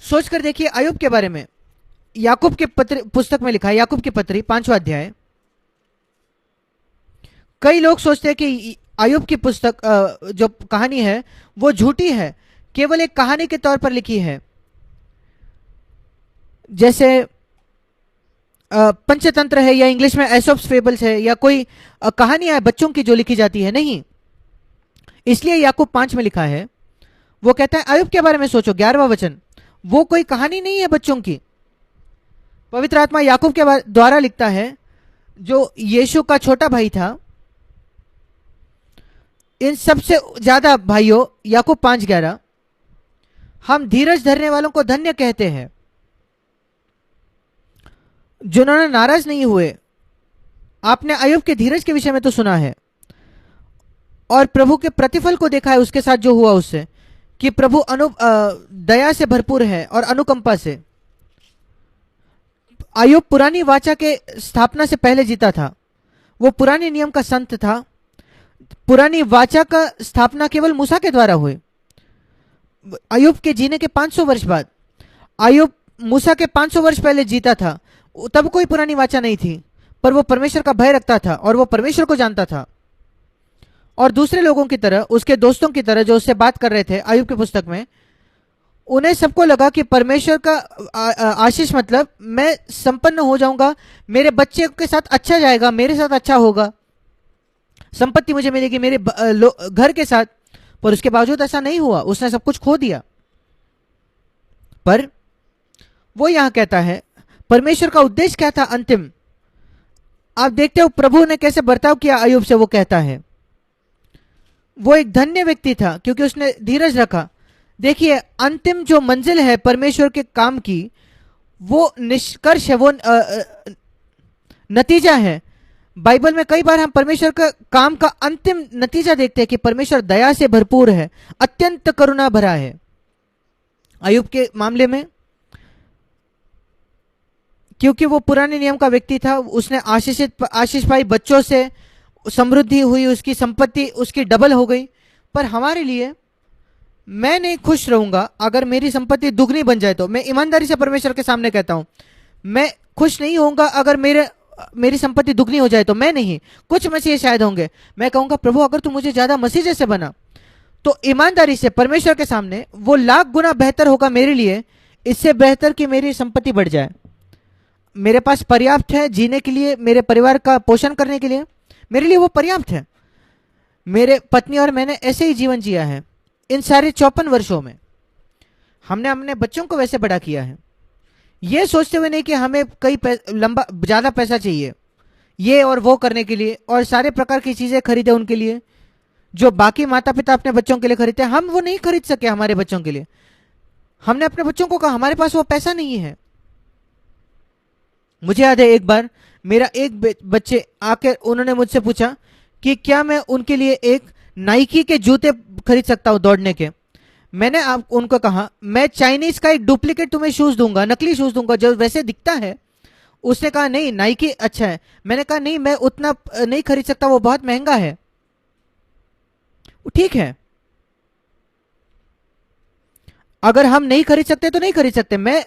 सोचकर देखिए अय्यूब के बारे में, याकूब के पत्र पुस्तक में लिखा है, याकूब की पत्री 5वां अध्याय। कई लोग सोचते हैं कि अय्यूब की पुस्तक जो कहानी है वो झूठी है, केवल एक कहानी के तौर पर लिखी है, जैसे पंचतंत्र है या इंग्लिश में एसोप्स फेबल्स है या कोई कहानियां है बच्चों की जो लिखी जाती है। नहीं, इसलिए याकूब 5 में लिखा है, वो कहता है अय्यूब के बारे में सोचो, 11वां वचन, वो कोई कहानी नहीं है बच्चों की। पवित्र आत्मा याकूब के द्वारा लिखता है, जो यीशु का छोटा भाई था। इन सबसे ज्यादा भाइयों, याकूब 5:11, हम धीरज धरने वालों को धन्य कहते हैं, जिन्होंने नाराज नहीं हुए। आपने अय्यूब के धीरज के विषय में तो सुना है और प्रभु के प्रतिफल को देखा है उसके साथ जो हुआ उससे, कि प्रभु दया से भरपूर है और अनुकंपा से। अय्यूब पुरानी वाचा के स्थापना से पहले जीता था, वो पुराने नियम का संत था। पुरानी वाचा का स्थापना केवल मूसा के द्वारा हुई। अय्यूब के जीने के 500 वर्ष बाद, अय्यूब मूसा के 500 वर्ष पहले जीता था, तब कोई पुरानी वाचा नहीं थी, पर वो परमेश्वर का भय रखता था और वो परमेश्वर को जानता था। और दूसरे लोगों की तरह, उसके दोस्तों की तरह जो उससे बात कर रहे थे अय्यूब की पुस्तक में, उन्हें सबको लगा कि परमेश्वर का आशीष मतलब मैं संपन्न हो जाऊंगा, मेरे बच्चे के साथ अच्छा जाएगा, मेरे साथ अच्छा होगा, संपत्ति मुझे मिलेगी मेरे घर के साथ। पर उसके बावजूद ऐसा नहीं हुआ, उसने सब कुछ खो दिया। पर वो यहां कहता है परमेश्वर का उद्देश्य क्या था अंतिम। आप देखते हो प्रभु ने कैसे बर्ताव किया अय्यूब से। वो कहता है वो एक धन्य व्यक्ति था क्योंकि उसने धीरज रखा। देखिए अंतिम जो मंजिल है परमेश्वर के काम की, वो निष्कर्ष है, वो नतीजा है। बाइबल में कई बार हम परमेश्वर का काम का अंतिम नतीजा देखते हैं कि परमेश्वर दया से भरपूर है, अत्यंत करुणा भरा है। अय्यूब के मामले में क्योंकि वो पुराने नियम का व्यक्ति था, उसने आशीष पाई, बच्चों से समृद्धि हुई, उसकी संपत्ति उसकी डबल हो गई। पर हमारे लिए, मैं नहीं खुश रहूंगा अगर मेरी संपत्ति दुगनी बन जाए तो। मैं ईमानदारी से परमेश्वर के सामने कहता हूं, मैं खुश नहीं होऊंगा अगर मेरी संपत्ति दुगनी हो जाए तो। मैं नहीं, कुछ मसीह शायद होंगे, मैं कहूंगा प्रभु अगर तू मुझे ज्यादा मसीह जैसे बना, तो ईमानदारी से परमेश्वर के सामने वो लाख गुना बेहतर होगा मेरे लिए, इससे बेहतर कि मेरी संपत्ति बढ़ जाए। मेरे पास पर्याप्त है जीने के लिए, मेरे परिवार का पोषण करने के लिए, मेरे लिए वो पर्याप्त है। मेरे पत्नी और मैंने ऐसे ही जीवन जिया है इन सारे 54 वर्षों में। हमने अपने बच्चों को वैसे बड़ा किया है, ये सोचते हुए नहीं कि हमें कई लंबा ज्यादा पैसा चाहिए ये और वो करने के लिए और सारे प्रकार की चीजें खरीदे उनके लिए, जो बाकी माता पिता अपने बच्चों के लिए खरीदते हैं, हम वो नहीं खरीद सके हमारे बच्चों के लिए। हमने अपने बच्चों को कहा हमारे पास वो पैसा नहीं है। मुझे याद है एक बार मेरा एक बच्चे आकर उन्होंने मुझसे पूछा कि क्या मैं उनके लिए एक नाइकी के जूते खरीद सकता हूं दौड़ने के। मैंने उनको कहा मैं चाइनीज का एक डुप्लीकेट तुम्हें शूज दूंगा, नकली शूज दूंगा जो वैसे दिखता है। उसने कहा नहीं नाइकी अच्छा है। मैंने कहा नहीं, मैं उतना नहीं खरीद सकता, वो बहुत महंगा है। ठीक है, अगर हम नहीं खरीद सकते तो नहीं खरीद सकते, मैं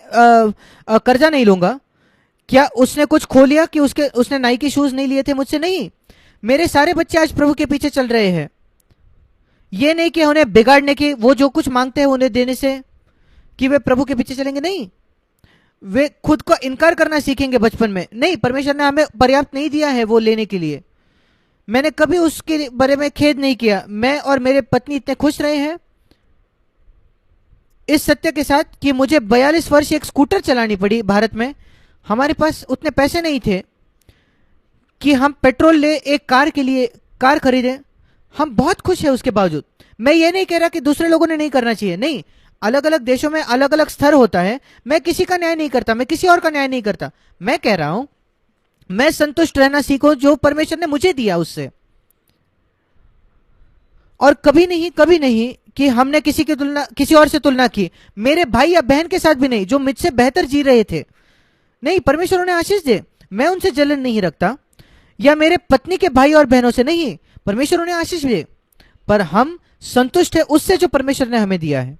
कर्जा नहीं लूंगा। क्या उसने कुछ खो लिया कि उसने नाइकी शूज नहीं लिए थे मुझसे? नहीं, मेरे सारे बच्चे आज प्रभु के पीछे चल रहे हैं। ये नहीं कि उन्हें बिगाड़ने की, वो जो कुछ मांगते हैं उन्हें देने से कि वे प्रभु के पीछे चलेंगे। नहीं, वे खुद को इनकार करना सीखेंगे बचपन में। नहीं, परमेश्वर ने हमें पर्याप्त नहीं दिया है वो लेने के लिए। मैंने कभी उसके बारे में खेद नहीं किया। मैं और मेरे पत्नी इतने खुश रहे हैं इस सत्य के साथ कि मुझे 42 वर्ष एक स्कूटर चलानी पड़ी भारत में। हमारे पास उतने पैसे नहीं थे कि हम पेट्रोल ले एक कार के लिए कार खरीदें। हम बहुत खुश हैं उसके बावजूद। मैं ये नहीं कह रहा कि दूसरे लोगों ने नहीं करना चाहिए, नहीं, अलग अलग देशों में अलग अलग स्तर होता है। मैं किसी का न्याय नहीं करता, मैं किसी और का न्याय नहीं करता। मैं कह रहा हूं मैं संतुष्ट रहना सीखो जो परमेश्वर ने मुझे दिया उससे। और कभी नहीं कि हमने किसी और से तुलना की, मेरे भाई या बहन के साथ भी नहीं जो मुझसे बेहतर जी रहे थे। नहीं, परमेश्वर उन्हें आशीष दे, मैं उनसे जलन नहीं रखता, या मेरे पत्नी के भाई और बहनों से नहीं, परमेश्वर उन्हें आशीष दे, पर हम संतुष्ट है उससे जो परमेश्वर ने हमें दिया है।